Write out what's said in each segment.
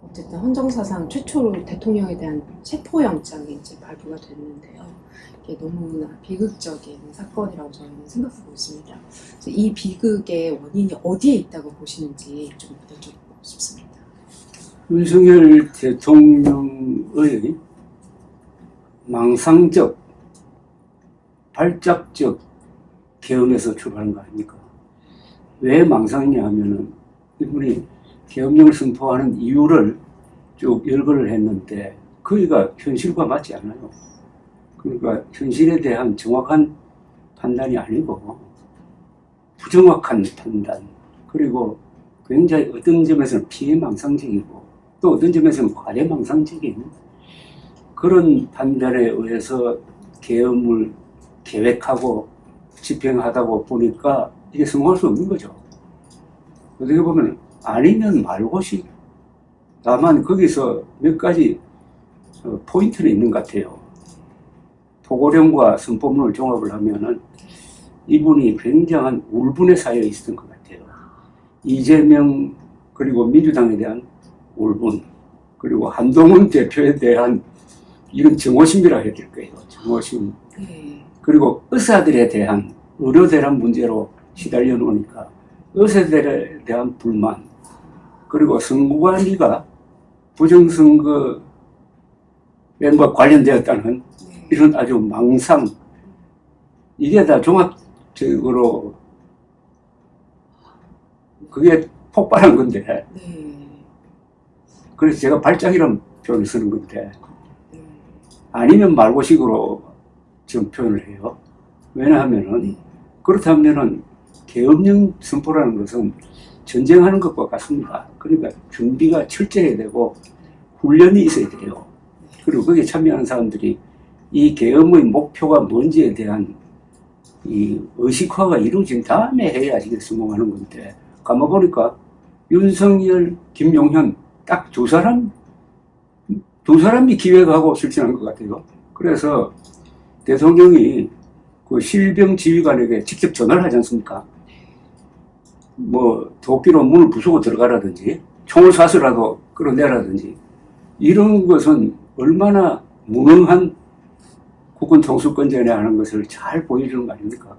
어쨌든 헌정사상 최초로 대통령에 대한 체포영장이 이제 발부가 됐는데요. 이게 너무나 비극적인 사건이라고 저는 생각하고 있습니다. 그래서 이 비극의 원인이 어디에 있다고 보시는지 좀 여쭤보고 싶습니다. 윤석열 대통령의 망상적, 발작적 계엄에서 출발한 거 아닙니까? 왜 망상이냐 하면은 이분이 계엄령을 선포하는 이유를 쭉 열거를 했는데 거기가 현실과 맞지 않아요. 그러니까 현실에 대한 정확한 판단이 아니고 부정확한 판단, 그리고 굉장히 어떤 점에서는 피해망상적이고 또 어떤 점에서는 과대망상적인 그런 판단에 의해서 계엄을 계획하고 집행하다고 보니까 이게 성공할 수 없는 거죠. 어떻게 보면 아니면 말고시. 다만 거기서 몇 가지 포인트는 있는 것 같아요. 토고령과 선포문을 종합을 하면은 이분이 굉장한 울분에 쌓여 있었던 것 같아요. 이재명 그리고 민주당에 대한 울분, 그리고 한동훈 대표에 대한 이런 정오심이라 해야 될 거예요. 정오심. 그리고 의사들에 대한 의료 대란 문제로 시달려 놓으니까 의사들에 대한 불만, 그리고 선관위가 부정선거에 뭐 관련되었다는 이런 아주 망상, 이게 다 종합적으로 그게 폭발한 건데, 그래서 제가 발작이라는 표현을 쓰는 건데, 아니면 말고식으로 지금 표현을 해요. 왜냐하면은 그렇다면은 계엄령 선포라는 것은 전쟁하는 것과 같습니다. 그러니까 준비가 철저해야 되고 훈련이 있어야 돼요. 그리고 거기에 참여하는 사람들이 이 계엄의 목표가 뭔지에 대한 이 의식화가 이루어진 다음에 해야지 이게 성공하는 건데, 가만보니까 윤석열, 김용현 딱 두 사람이 기획하고 실천한 것 같아요. 그래서 대통령이 그 실병 지휘관에게 직접 전화를 하지 않습니까? 뭐 도끼로 문을 부수고 들어가라든지 총을 쏴서라도 끌어내라든지, 이런 것은 얼마나 무능한 국군 통수권자냐 하는 것을 잘 보여주는 거 아닙니까?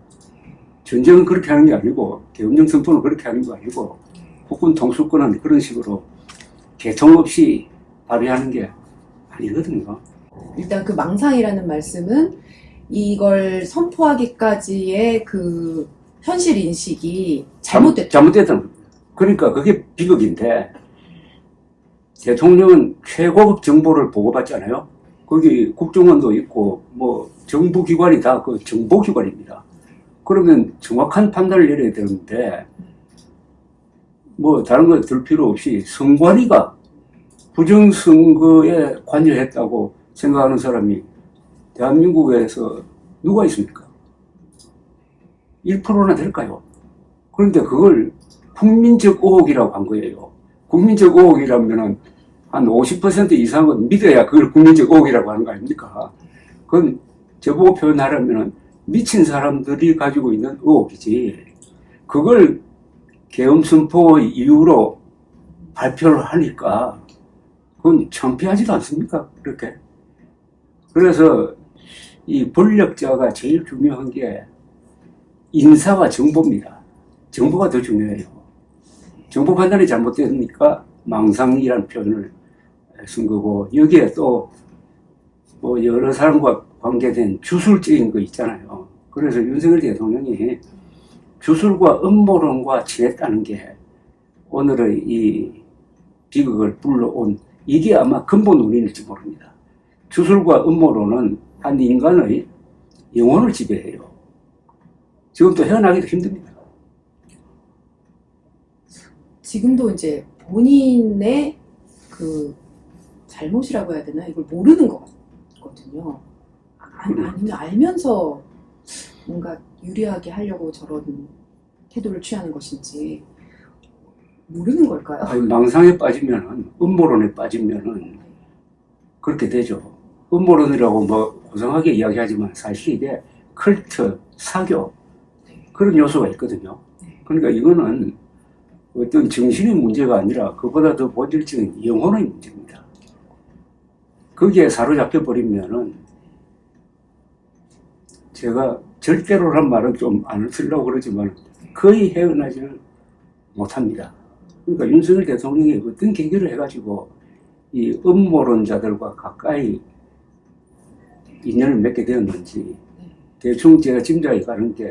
전쟁은 그렇게 하는 게 아니고, 계엄령 선포는 그렇게 하는 거 아니고, 국군 통수권은 그런 식으로 개통 없이 발휘하는 게 아니거든요. 일단 그 망상이라는 말씀은 이걸 선포하기까지의 그 현실 인식이 잘못됐다는 겁니다. 그러니까 그게 비극인데, 대통령은 최고급 정보를 보고받잖아요. 거기 국정원도 있고 뭐 정부기관이 다 그 정보기관입니다. 그러면 정확한 판단을 내려야 되는데, 뭐 다른 거 들 필요 없이 선관위가 부정선거에 관여했다고 생각하는 사람이 대한민국에서 누가 있습니까? 1%나 될까요? 그런데 그걸 국민적 의혹이라고 한 거예요. 국민적 의혹이라면 한 50% 이상은 믿어야 그걸 국민적 의혹이라고 하는 거 아닙니까? 그건 저보고 표현하려면 미친 사람들이 가지고 있는 의혹이지, 그걸 계엄 선포 이후로 발표를 하니까 그건 창피하지도 않습니까? 그렇게. 그래서 이 권력자가 제일 중요한 게 인사와 정보입니다. 정보가 더 중요해요. 정보 판단이 잘못되니까 망상이라는 표현을 쓴 거고, 여기에 또 뭐 여러 사람과 관계된 주술적인 거 있잖아요. 그래서 윤석열 대통령이 주술과 음모론과 친했다는 게 오늘의 이 비극을 불러온, 이게 아마 근본 원인일지 모릅니다. 주술과 음모론은 한 인간의 영혼을 지배해요. 지금도 헤어나기도 힘듭니다. 지금도 이제 본인의 그 잘못이라고 해야 되나, 이걸 모르는 것 같거든요. 아니면 알면서 뭔가 유리하게 하려고 저런 태도를 취하는 것인지 모르는 걸까요? 아니, 망상에 빠지면은, 음모론에 빠지면은 그렇게 되죠. 음모론이라고 뭐 고상하게 이야기하지만 사실 이게 컬트, 사교, 그런 요소가 있거든요. 그러니까 이거는 어떤 정신의 문제가 아니라 그보다 더 본질적인 영혼의 문제입니다. 거기에 사로잡혀 버리면은 제가 절대로란 말은 좀 안 쓰려고 그러지만 거의 헤어나지를 못합니다. 그러니까 윤석열 대통령이 어떤 계기를 해가지고 이 음모론자들과 가까이 인연을 맺게 되었는지 대충 제가 짐작이 가는 게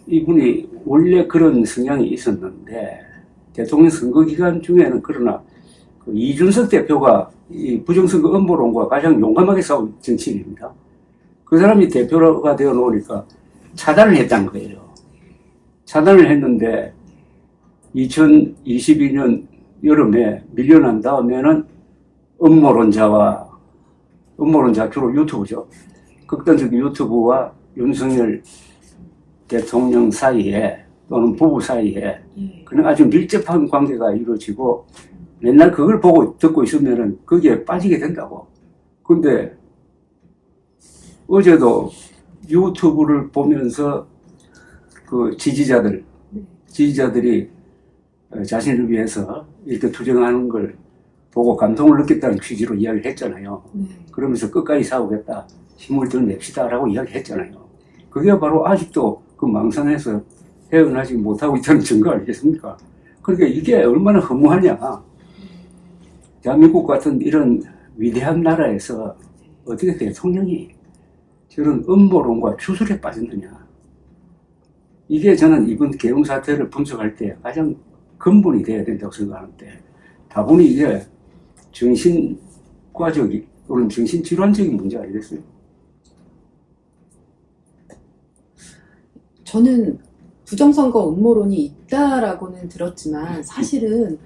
이분이 원래 그런 성향이 있었는데 대통령 선거 기간 중에는 그러나 그 이준석 대표가 이 부정선거 음모론과 가장 용감하게 싸운 정치인입니다. 그 사람이 대표가 되어 놓으니까 차단을 했다는 거예요. 차단을 했는데 2022년 여름에 밀려난 다음에는 음모론자 주로 유튜브죠. 극단적인 유튜브와 윤석열 대통령 사이에 또는 부부 사이에 그냥 아주 밀접한 관계가 이루어지고 맨날 그걸 보고 듣고 있으면은 거기에 빠지게 된다고. 근데 어제도 유튜브를 보면서 그 지지자들이 자신을 위해서 이렇게 투쟁하는 걸 보고 감동을 느꼈다는 취지로 이야기를 했잖아요. 그러면서 끝까지 싸우겠다, 힘을 더 냅시다라고 이야기했잖아요. 그게 바로 아직도 그 망상에서 헤어나지 못하고 있다는 증거 아니겠습니까? 그러니까 이게 얼마나 허무하냐. 대한민국 같은 이런 위대한 나라에서 어떻게 대통령이 저런 음모론과 추술에 빠졌느냐. 이게 저는 이번 계엄 사태를 분석할 때 가장 근본이 돼야 된다고 생각하는데 다분히 이게 정신과적인 또는 정신질환적인 문제 아니겠어요? 저는 부정선거 음모론이 있다라고는 들었지만 사실은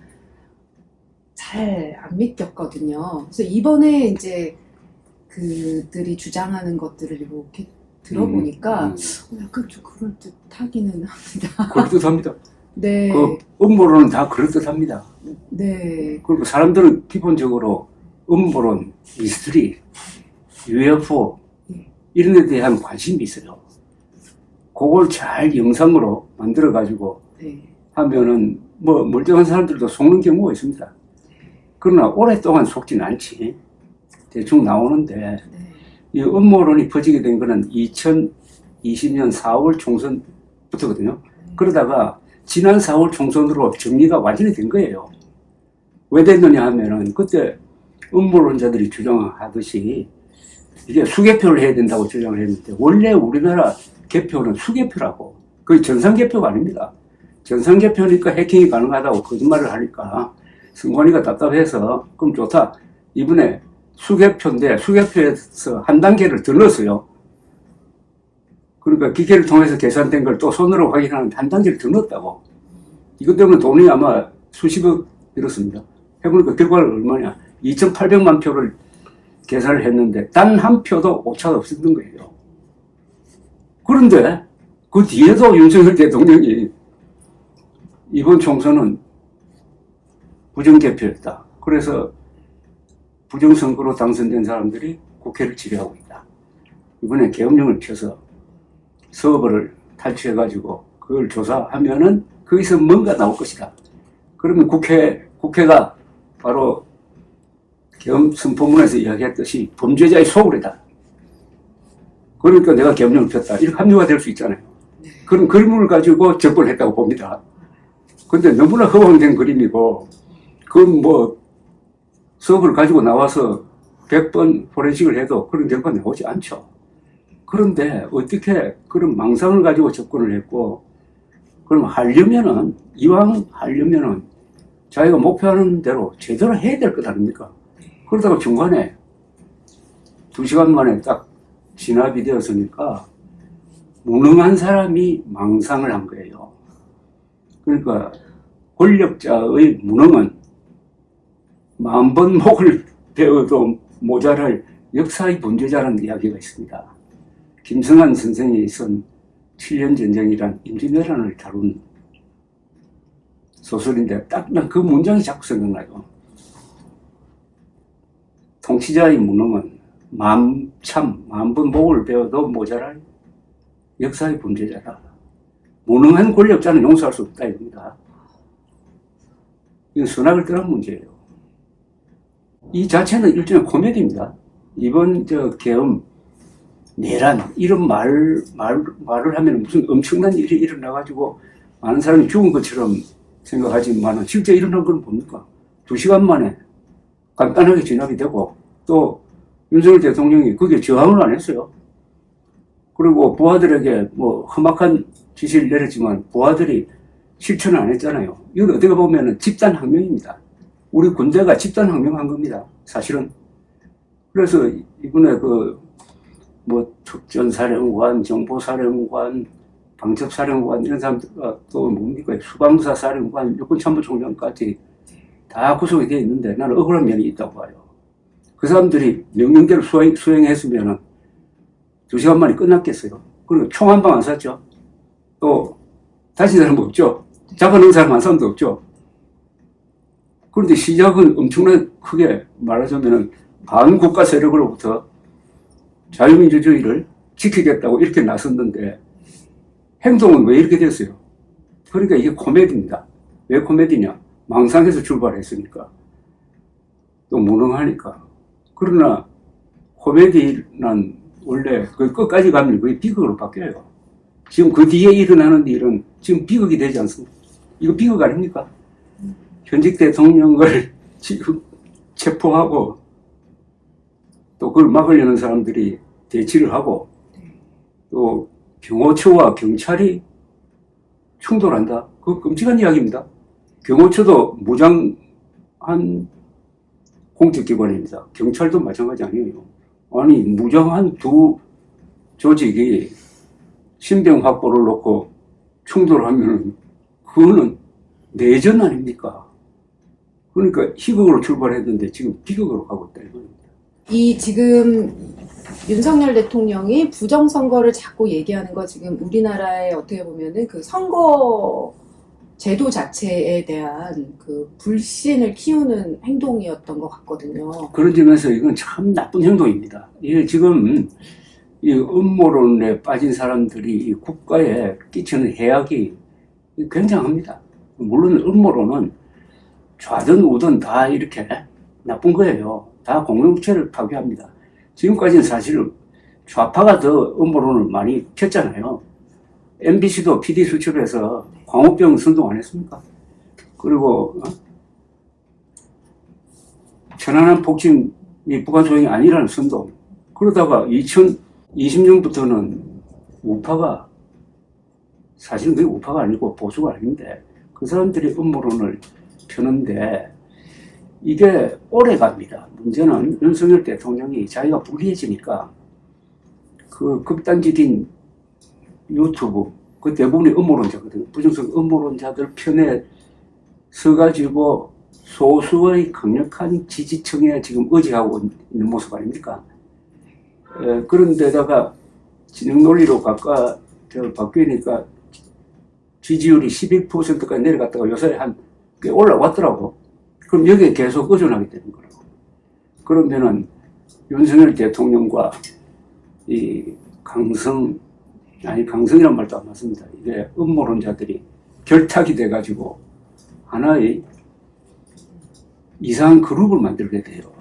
잘 안 믿겼거든요. 그래서 이번에 이제 그들이 주장하는 것들을 이렇게 들어보니까 약간 좀 그럴듯하기는 합니다. 그럴듯합니다. 네. 그 음모론은 다 그럴듯합니다. 네. 그리고 사람들은 기본적으로 음모론, 미스터리, UFO 이런 데 대한 관심이 있어요. 그걸 잘 영상으로 만들어 가지고 하면은 뭐 멀쩡한 사람들도 속는 경우가 있습니다. 그러나 오랫동안 속지는 않지. 대충 나오는데 이 음모론이 퍼지게 된 거는 2020년 4월 총선부터거든요. 그러다가 지난 4월 총선으로 정리가 완전히 된 거예요. 왜 됐느냐 하면은 그때 음모론자들이 주장하듯이 이게 수개표를 해야 된다고 주장을 했는데 원래 우리나라 개표는 수개표라고. 거의 전산개표가 아닙니다. 전산개표니까 해킹이 가능하다고 거짓말을 하니까 선관위가 답답해서 그럼 좋다. 이번에 수개표인데 수개표에서 한 단계를 더 넣었어요. 그러니까 기계를 통해서 계산된 걸 또 손으로 확인하는 한 단계를 더 넣었다고. 이것 때문에 돈이 아마 수십억 들었습니다. 해보니까 결과가 얼마냐. 2,800만 표를 계산을 했는데 단 한 표도 오차가 없었던 거예요. 그런데 그 뒤에도 윤석열 대통령이 이번 총선은 부정개표였다. 그래서 부정선거로 당선된 사람들이 국회를 지배하고 있다. 이번에 계엄령을 펴서 서버를 탈취해가지고 그걸 조사하면은 거기서 뭔가 나올 것이다. 그러면 국회가 바로 계엄 선포문에서 이야기했듯이 범죄자의 소굴이다. 그러니까 내가 계엄령을 폈다. 이렇게 합리화 될 수 있잖아요. 그런 그림을 가지고 접근했다고 봅니다. 근데 너무나 허황된 그림이고, 그건 뭐, 서버를 가지고 나와서 100번 포렌식을 해도 그런 결과가 나오지 않죠. 그런데 어떻게 그런 망상을 가지고 접근을 했고, 그럼 이왕 하려면은 자기가 목표하는 대로 제대로 해야 될 것 아닙니까? 그러다가 중간에 2시간 만에 딱 진압이 되었으니까 무능한 사람이 망상을 한 거예요. 그러니까 권력자의 무능은 10,000번 목을 베어도 모자랄 역사의 범죄자라는 이야기가 있습니다. 김성한 선생이 쓴 7년 전쟁이란 임진왜란을 다룬 소설인데 딱 난 그 문장이 자꾸 생각나요. 통치자의 무능은 10,000번 목을 베어도 모자랄 역사의 범죄자다. 무능한 권력자는 용서할 수 없다 이겁니다. 이건 선악을 떠난 문제예요. 이 자체는 일종의 코미디입니다. 이번 계엄, 내란 이런 말을 하면 무슨 엄청난 일이 일어나가지고 많은 사람이 죽은 것처럼 생각하지만 실제 일어난 건 뭡니까? 2시간 만에 간단하게 진압이 되고 또 윤석열 대통령이 거기에 저항을 안 했어요. 그리고 부하들에게 뭐 험악한 지시를 내렸지만 부하들이 실천을 안 했잖아요. 이건 어떻게 보면 집단항명입니다. 우리 군대가 집단항명한 겁니다. 사실은. 그래서 이번에 뭐 특전사령관, 정보사령관, 방첩사령관 이런 사람들과 또 뭡니까 수방사사령관, 육군참모총장까지 다 구속이 되어 있는데 나는 억울한 면이 있다고 봐요. 그 사람들이 명령대로 수행했으면 2시간 만에 끝났겠어요. 그리고 총 한 방 안 쐈죠. 또 다친 사람 없죠. 잡아놓은 사람 한 사람도 없죠. 그런데 시작은 엄청나게 크게 말하자면 반국가 세력으로부터 자유민주주의를 지키겠다고 이렇게 나섰는데 행동은 왜 이렇게 됐어요? 그러니까 이게 코미디입니다. 왜 코미디냐? 망상에서 출발했으니까. 또 무능하니까. 그러나 코미디는 원래 그 끝까지 가면 그게 비극으로 바뀌어요. 지금 그 뒤에 일어나는 일은 지금 비극이 되지 않습니까? 이거 비극 아닙니까? 현직 대통령을 지금 체포하고 또 그걸 막으려는 사람들이 대치를 하고 또 경호처와 경찰이 충돌한다. 그거 끔찍한 이야기입니다. 경호처도 무장한 공직기관입니다. 경찰도 마찬가지 아니에요. 아니 무장한 두 조직이 신병 확보를 놓고 충돌하면 그거는 내전 아닙니까? 그러니까 희극으로 출발했는데 지금 비극으로 가고 있다 이겁니다. 이 지금 윤석열 대통령이 부정선거를 자꾸 얘기하는 거 지금 우리나라에 어떻게 보면은 그 선거 제도 자체에 대한 그 불신을 키우는 행동이었던 것 같거든요. 그런 점에서 이건 참 나쁜 행동입니다. 이게 지금 이 음모론에 빠진 사람들이 이 국가에 끼치는 해악이 굉장합니다. 물론 음모론은 좌든 우든 다 이렇게 나쁜 거예요. 다 공동체를 파괴합니다. 지금까지는 사실 좌파가 더 음모론을 많이 폈잖아요. MBC도 PD 수첩에서 광우병 선동 안 했습니까? 그리고 천안함 폭침이 북한 소행이 아니라는 선동. 그러다가 2020년부터는 우파가 사실은 그게 우파가 아니고 보수가 아닌데 그 사람들이 음모론을 펴는데 이게 오래 갑니다. 문제는 윤석열 대통령이 자기가 불리해지니까 그 극단적인 유튜브 그 대부분이 음모론자거든요. 부정적 음모론자들 편에 서가지고 소수의 강력한 지지층에 지금 의지하고 있는 모습 아닙니까? 그런데다가 진영 논리로 바뀌니까 지지율이 11%까지 내려갔다가 요새 꽤 올라왔더라고. 그럼 여기에 계속 의존하게 되는 거라고. 그러면은 윤석열 대통령과 이 강성이란 말도 안 맞습니다. 이게 음모론자들이 결탁이 돼가지고 하나의 이상한 그룹을 만들게 돼요.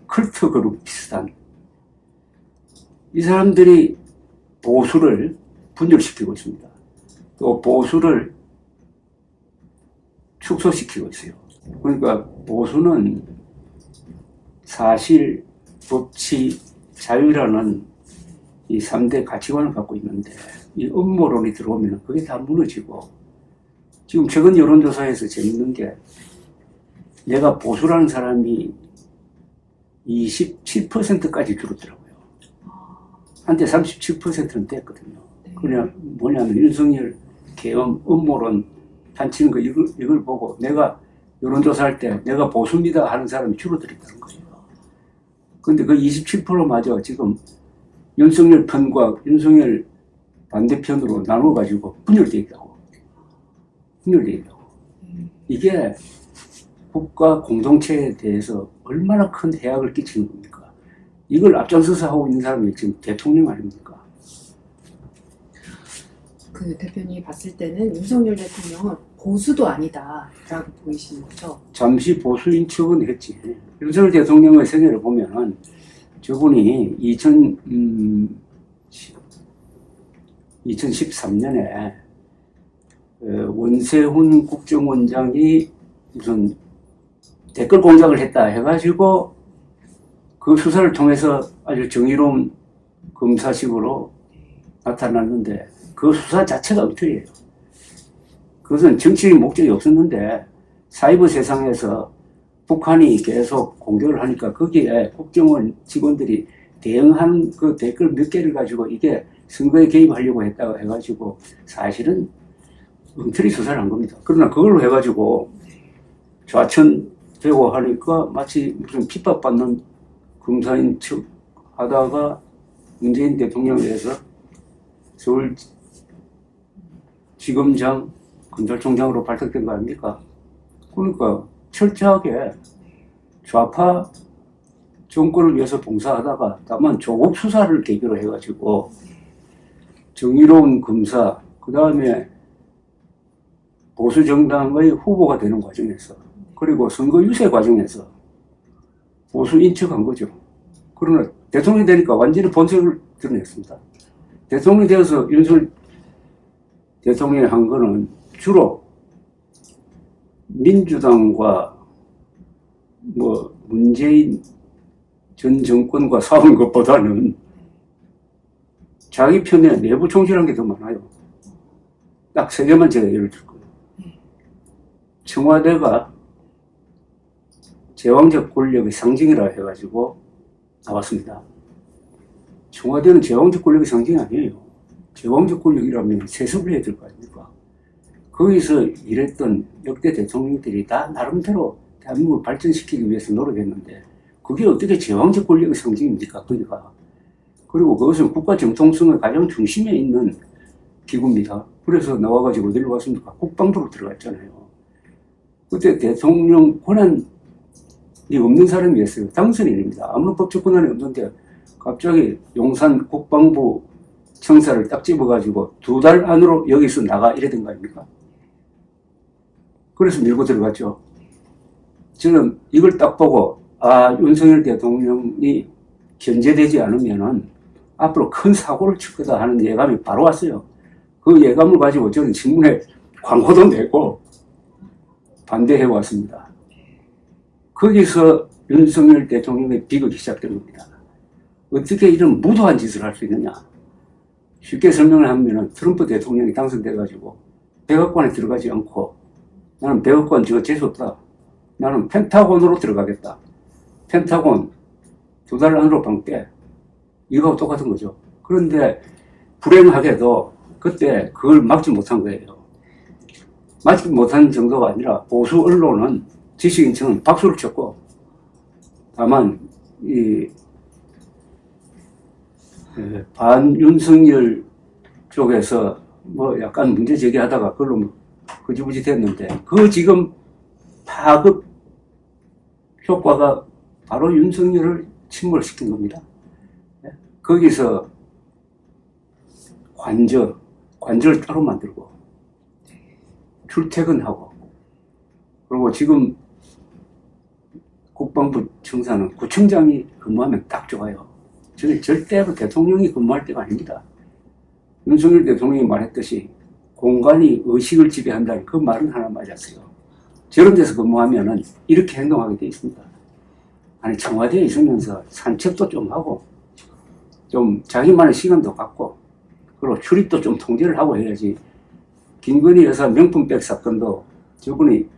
컬트 그룹 비슷한. 이 사람들이 보수를 분열시키고 있습니다. 또 보수를 축소시키고 있어요. 그러니까 보수는 사실, 법치, 자유라는 이 3대 가치관을 갖고 있는데 이 음모론이 들어오면 그게 다 무너지고 지금 최근 여론조사에서 재밌는 게 내가 보수라는 사람이 27%까지 줄었더라고요. 한때 37%는 됐거든요. 그냥 뭐냐면 윤석열 계엄 음모론 판치는 거 이걸 보고 내가 여론조사할 때 내가 보수입니다 하는 사람이 줄어들었다는 거예요. 근데 그 27%마저 지금 윤석열 편과 윤석열 반대편으로 나눠가지고 분열되어 있다고. 이게 국가 공동체에 대해서 얼마나 큰 해악을 끼치는 겁니까? 이걸 앞장서서 하고 있는 사람이 지금 대통령 아닙니까? 그 대표님이 봤을 때는 윤석열 대통령은 보수도 아니다라고 보이시는 거죠? 잠시 보수인 척은 했지. 윤석열 대통령의 생애를 보면은 저분이 2013년에 원세훈 국정원장이 무슨 댓글 공작을 했다 해가지고 그 수사를 통해서 아주 정의로운 검사식으로 나타났는데 그 수사 자체가 엉터리예요. 그것은 정치적인 목적이 없었는데 사이버 세상에서 북한이 계속 공격을 하니까 거기에 국정원 직원들이 대응하는 그 댓글 몇 개를 가지고 이게 선거에 개입하려고 했다고 해가지고 사실은 엉터리 수사를 한 겁니다. 그러나 그걸로 해가지고 좌천되고 하니까 마치 무슨 핍박받는 검사인 척 하다가 문재인 대통령에 대해서 서울지검장 검찰총장으로 발탁된 거 아닙니까? 그러니까 철저하게 좌파 정권을 위해서 봉사하다가 다만 조국 수사를 계기로 해가지고 정의로운 검사, 그 다음에 보수정당의 후보가 되는 과정에서 그리고 선거 유세 과정에서 보수 인척한 거죠. 그러나 대통령이 되니까 완전히 본색을 드러냈습니다. 대통령이 되어서 윤석열 대통령이 한 거는 주로 민주당과 뭐 문재인 전 정권과 싸운 것보다는 자기 편에 내부 총질한 게 더 많아요. 딱 3개만 제가 예를 들 거예요. 청와대가 제왕적 권력의 상징이라 해가지고 나왔습니다. 청와대는 제왕적 권력의 상징이 아니에요. 제왕적 권력이라면 세습을 해야 될 거 아닙니까? 거기서 일했던 역대 대통령들이 다 나름대로 대한민국을 발전시키기 위해서 노력했는데 그게 어떻게 제왕적 권력의 상징입니까? 거기가. 그리고 그것은 국가 정통성의 가장 중심에 있는 기구입니다. 그래서 나와가지고 어디로 갔습니까? 국방부로 들어갔잖아요. 그때 대통령 권한이 없는 사람이었어요. 당선인입니다. 아무런 법적 권한이 없는데 갑자기 용산 국방부 청사를 딱 집어가지고 2달 안으로 여기서 나가 이래된 거 아닙니까? 그래서 밀고 들어갔죠. 저는 이걸 딱 보고 윤석열 대통령이 견제되지 않으면은 앞으로 큰 사고를 칠 거다 하는 예감이 바로 왔어요. 그 예감을 가지고 저는 신문에 광고도 내고 반대해 왔습니다. 거기서 윤석열 대통령의 비극이 시작된 겁니다. 어떻게 이런 무도한 짓을 할 수 있느냐. 쉽게 설명을 하면은 트럼프 대통령이 당선돼가지고 백악관에 들어가지 않고 나는 백악관 저거 재수없다. 나는 펜타곤으로 들어가겠다. 펜타곤 2달 안으로 방대. 이거하고 똑같은 거죠. 그런데 불행하게도 그때 그걸 막지 못한 거예요. 막지 못한 정도가 아니라 보수 언론은 지식인층은 박수를 쳤고 다만 이 반윤석열 쪽에서 뭐 약간 문제 제기하다가 그걸로 뭐 흐지부지 됐는데 그 지금 파급 효과가 바로 윤석열을 침몰시킨 겁니다. 거기서 관저를 따로 만들고 출퇴근하고 그리고 지금 국방부 청사는 구청장이 근무하면 딱 좋아요. 저는 절대로 대통령이 근무할 때가 아닙니다. 윤석열 대통령이 말했듯이 공간이 의식을 지배한다는 그 말은 하나 맞았어요. 저런 데서 근무하면은 이렇게 행동하게 돼 있습니다. 아니 청와대에 있으면서 산책도 좀 하고 좀 자기만의 시간도 갖고 그리고 출입도 좀 통제를 하고 해야지. 김건희 여사 명품백 사건도 저분이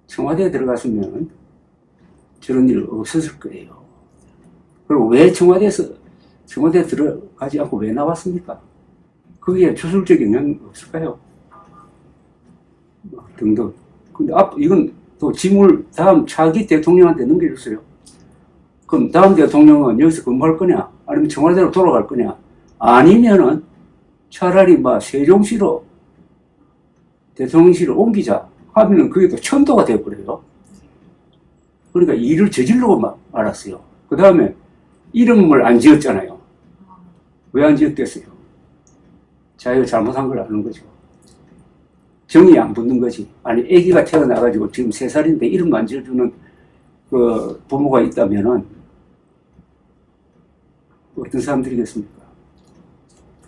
청와대에 들어갔으면 저런 일 없었을 거예요. 그리고 왜 청와대에 들어가지 않고 왜 나왔습니까? 거기에 추술적 영향이 없을까요? 등등. 근데 이건 또 짐을 다음 차기 대통령한테 넘겨줬어요. 그럼 다음 대통령은 여기서 근무할 거냐? 아니면 청와대로 돌아갈 거냐? 아니면은 차라리 세종시로 대통령실을 옮기자 하면은 그게 또 천도가 되어버려요. 그러니까 일을 저지르고 말았어요. 그 다음에 이름을 안 지었잖아요. 왜 안 지었겠어요? 자기가 잘못한 걸 아는 거죠. 정이 안 붙는 거지. 아니, 아기가 태어나가지고 지금 3살인데 이름도 안 지어주는 그 부모가 있다면은 어떤 사람들이겠습니까?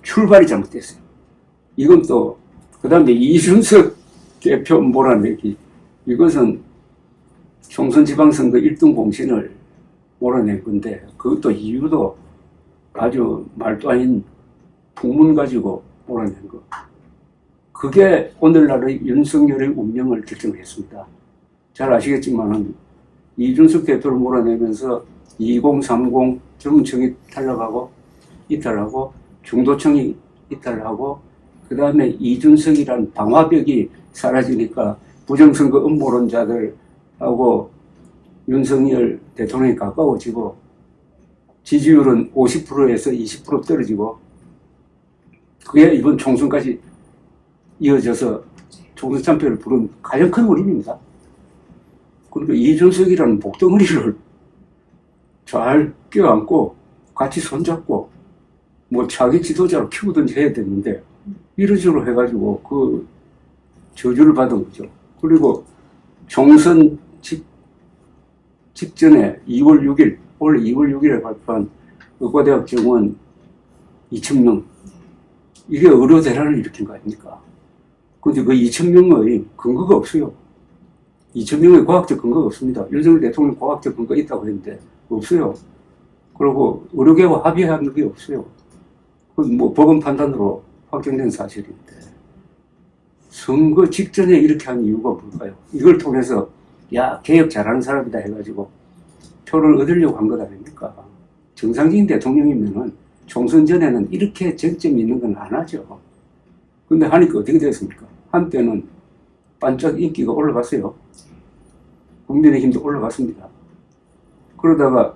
출발이 잘못됐어요. 이건 또, 그 다음에 이준석 대표 몰아내기. 이것은 총선 지방선거 1등 공신을 몰아낸 건데, 그것도 이유도 아주 말도 아닌 풍문 가지고 몰아낸 거. 그게 오늘날의 윤석열의 운명을 결정했습니다. 잘 아시겠지만 이준석 대표를 몰아내면서 2030 정청이 탈락하고 이탈하고 중도청이 이탈하고 그 다음에 이준석이란 방화벽이 사라지니까 부정선거 음모론자들하고 윤석열 대통령이 가까워지고 지지율은 50%에서 20% 떨어지고 그게 이번 총선까지 이어져서 총선 참패를 부른 가장 큰 원인입니다. 그러니까 이준석이라는 목덩어리를 잘 껴안고 같이 손잡고 뭐 자기 지도자로 키우든지 해야 되는데 이런 식으로 해가지고 그 저주를 받은 거죠. 그리고 총선 직전에 2월 6일, 원래 2월 6일에 발표한 의과대학 정원 2,000명 이게 의료 대란을 일으킨 거 아닙니까? 근데 그 2,000명의 근거가 없어요. 2,000명의 과학적 근거가 없습니다. 윤석열 대통령 과학적 근거가 있다고 했는데 없어요. 그리고 의료계와 합의한 게 없어요. 그건 뭐 법원 판단으로 확정된 사실인데 선거 직전에 이렇게 한 이유가 뭘까요? 이걸 통해서 야 개혁 잘하는 사람이다 해가지고 표를 얻으려고 한 것 아닙니까? 정상적인 대통령이면은 총선 전에는 이렇게 쟁점이 있는 건 안 하죠. 근데 하니까 어떻게 됐습니까? 한때는 반짝 인기가 올라갔어요. 국민의힘도 올라갔습니다. 그러다가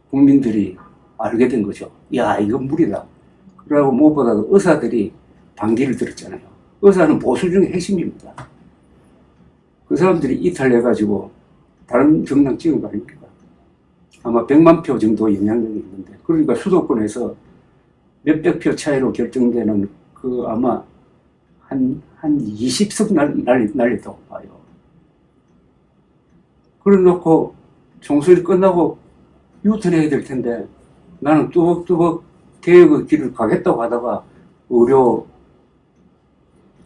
국민들이 알게 된 거죠. 야, 이건 무리다. 그러고 무엇보다도 의사들이 반기를 들었잖아요. 의사는 보수 중의 핵심입니다. 그 사람들이 이탈해가지고 다른 정당 찍은 거 아닙니까? 아마 100만 표 정도 영향력이 있는데, 그러니까 수도권에서 몇백 표 차이로 결정되는 그 아마 한 20석 날렸다고 봐요. 그래 놓고 총선이 끝나고 유턴해야 될 텐데 나는 뚜벅뚜벅 개혁의 길을 가겠다고 하다가 의료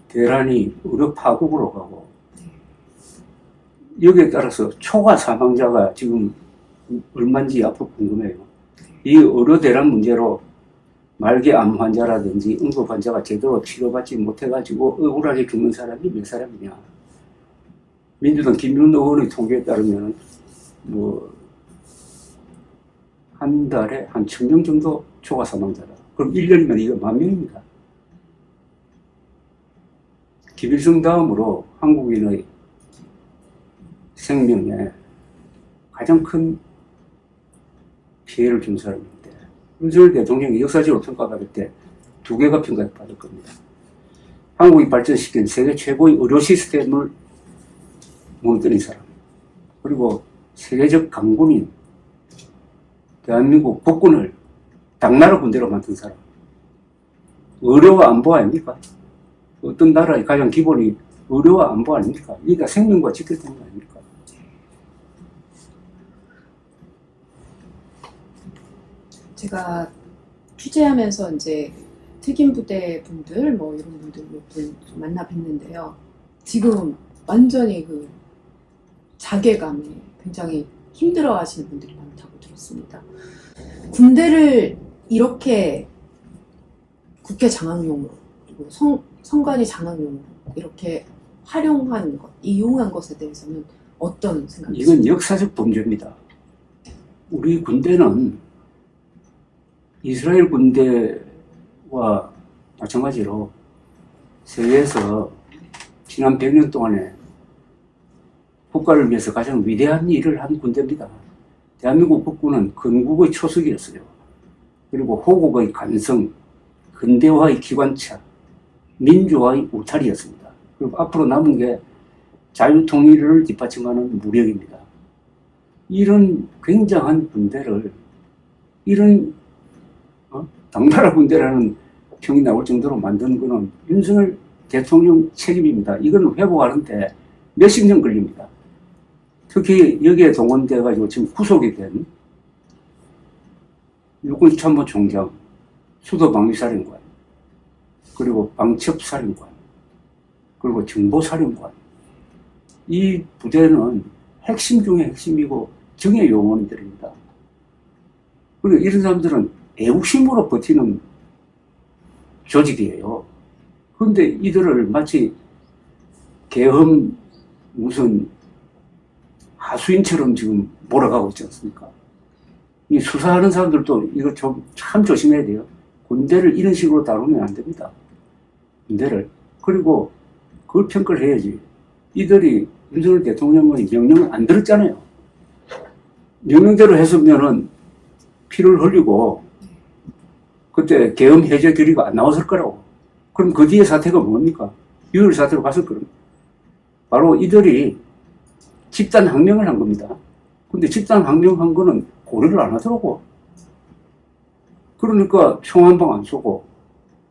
대란이 의료 파국으로 가고 여기에 따라서 초과 사망자가 지금 얼마인지 앞으로 궁금해요. 이 의료 대란 문제로 말기 암 환자라든지 응급 환자가 제대로 치료받지 못해가지고 억울하게 죽는 사람이 몇 사람이냐. 민주당 김윤 의원의 통계에 따르면 한 달에 한 1,000명 정도 초과 사망자다. 그럼 1년이면 이거 10,000명입니다. 김일성 다음으로 한국인의 생명에 가장 큰 피해를 준 사람인데 윤석열 대통령이 역사적으로 평가받을 때 2개가 평가받을 겁니다. 한국이 발전시킨 세계 최고의 의료 시스템을 무너뜨린 사람, 그리고 세계적 강군인 대한민국 국군을 당나라 군대로 만든 사람. 의료와 안보 아닙니까? 어떤 나라의 가장 기본이 의료와 안보 아닙니까? 그러니까 생명과 직결된 거 아닙니까? 제가 취재하면서 이제 특임 부대 분들 뭐 이런 분들 몇 분 만나 뵀는데요. 지금 완전히 그 자괴감에 굉장히 힘들어 하시는 분들이 많다고 들었습니다. 군대를 이렇게 국회 장악용으로 그리고 선관위 장악용으로 이렇게 활용한 것, 이용한 것에 대해서는 어떤 생각이십니까? 이건 역사적 범죄입니다. 우리 군대는 이스라엘 군대와 마찬가지로 세계에서 지난 100년 동안에 국가를 위해서 가장 위대한 일을 한 군대입니다. 대한민국 국군은 건국의 초석이었어요. 그리고 호국의 간성, 근대화의 기관차, 민주화의 울타리였습니다. 그리고 앞으로 남은 게 자유통일을 뒷받침하는 무력입니다. 이런 굉장한 군대를 이런 당나라 군대라는 평이 나올 정도로 만드는 거는 윤석열 대통령 책임입니다. 이건 회복하는데 몇십 년 걸립니다. 특히 여기에 동원돼가지고 지금 구속이 된 육군참모총장, 수도방위사령관, 그리고 방첩사령관, 그리고 정보사령관. 이 부대는 핵심 중에 핵심이고 정예 요원들입니다. 그리고 이런 사람들은 애국심으로 버티는 조직이에요. 그런데 이들을 마치 계엄 무슨 하수인처럼 지금 몰아가고 있지 않습니까? 이 수사하는 사람들도 이거 좀 참 조심해야 돼요. 군대를 이런 식으로 다루면 안 됩니다. 군대를. 그리고 그걸 평가를 해야지. 이들이 윤석열 대통령의 명령을 안 들었잖아요. 명령대로 했으면은 피를 흘리고 그때 계엄 해제 결의가 안 나왔을 거라고. 그럼 그 뒤에 사태가 뭡니까? 유혈 사태로 갔을 거랍니다. 바로 이들이 집단 항명을 한 겁니다. 근데 집단 항명한 거는 고려를 안 하더라고. 그러니까 총 한 방 안 쏘고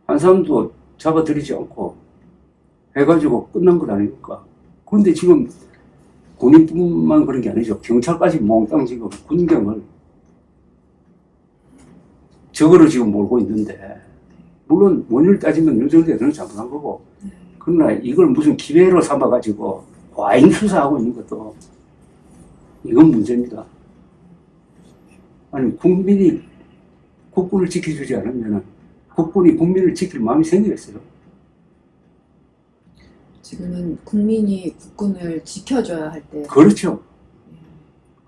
한 사람도 잡아들이지 않고 해가지고 끝난 것 아닙니까? 그런데 지금 군인뿐만 그런 게 아니죠. 경찰까지 몽땅 지금 군경을 적으로 지금 몰고 있는데, 물론 원인을 따지면 윤석열 대통령이 잘못한 거고, 그러나 이걸 무슨 기회로 삼아가지고 과잉 수사하고 있는 것도 이건 문제입니다. 아니, 국민이 국군을 지켜주지 않으면 국군이 국민을 지킬 마음이 생기겠어요. 지금은 국민이 국군을 지켜줘야 할 때. 그렇죠.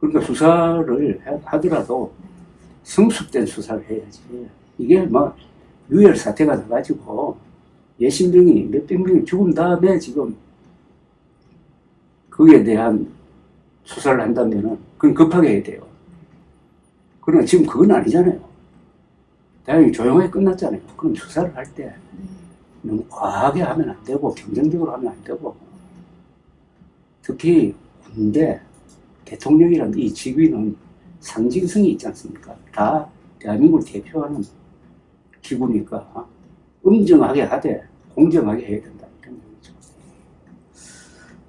그러니까 수사를 하더라도 성숙된 수사를 해야지. 이게 막 유혈 사태가 나가지고 예신병이 몇백 명이 죽은 다음에 지금 거기에 대한 수사를 한다면은 그건 급하게 해야 돼요. 그러나 지금 그건 아니잖아요. 다행히 조용하게 끝났잖아요. 그럼 수사를 할 때 너무 과하게 하면 안 되고 경쟁적으로 하면 안 되고, 특히 군대, 대통령이라는 이 직위는 상징성이 있지 않습니까? 다 대한민국을 대표하는 기구니까 엄정하게 하되 공정하게 해야 된다, 이런 얘기죠.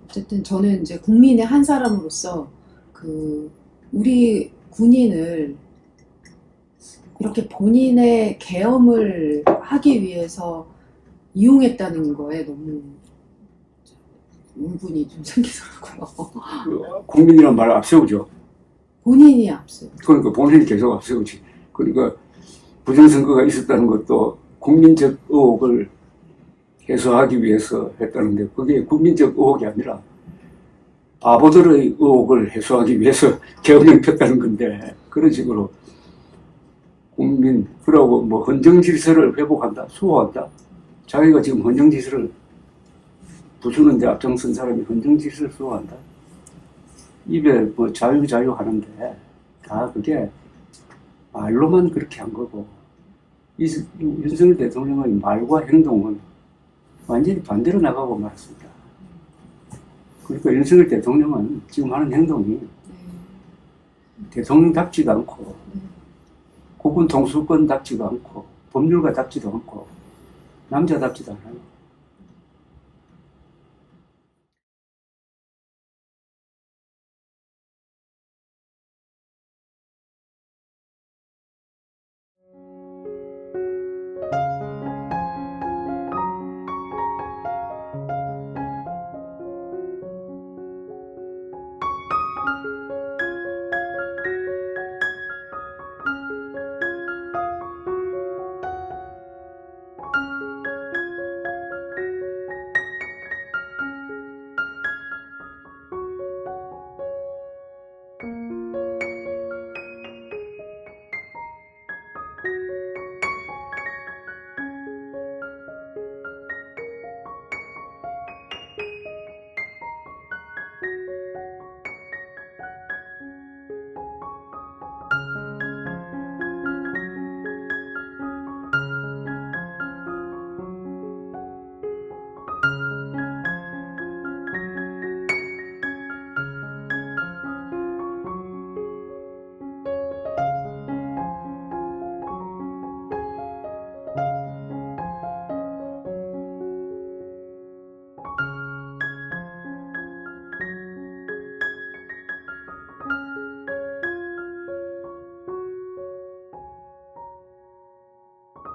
어쨌든 저는 이제 국민의 한 사람으로서 우리 군인을 이렇게 본인의 계엄을 하기 위해서 이용했다는 거에 너무 울분이 좀 생기더라고요. 국민이란 말을 앞세우죠. 본인이 앞서. 그러니까 본인이 계속 앞세우지. 그러니까 부정선거가 있었다는 것도 국민적 의혹을 해소하기 위해서 했다는데, 그게 국민적 의혹이 아니라 바보들의 의혹을 해소하기 위해서 계엄령 폈다는 건데, 그런 식으로 국민, 그러고 뭐 헌정질서를 회복한다, 수호한다. 자기가 지금 헌정질서를 부수는데 앞장선 사람이 헌정질서를 수호한다. 입에 뭐 자유 하는데 다 그게 말로만 그렇게 한 거고, 윤석열 대통령의 말과 행동은 완전히 반대로 나가고 말았습니다. 그러니까 윤석열 대통령은 지금 하는 행동이 대통령답지도 않고 국군 통수권답지도 않고 법률가답지도 않고 남자답지도 않아요.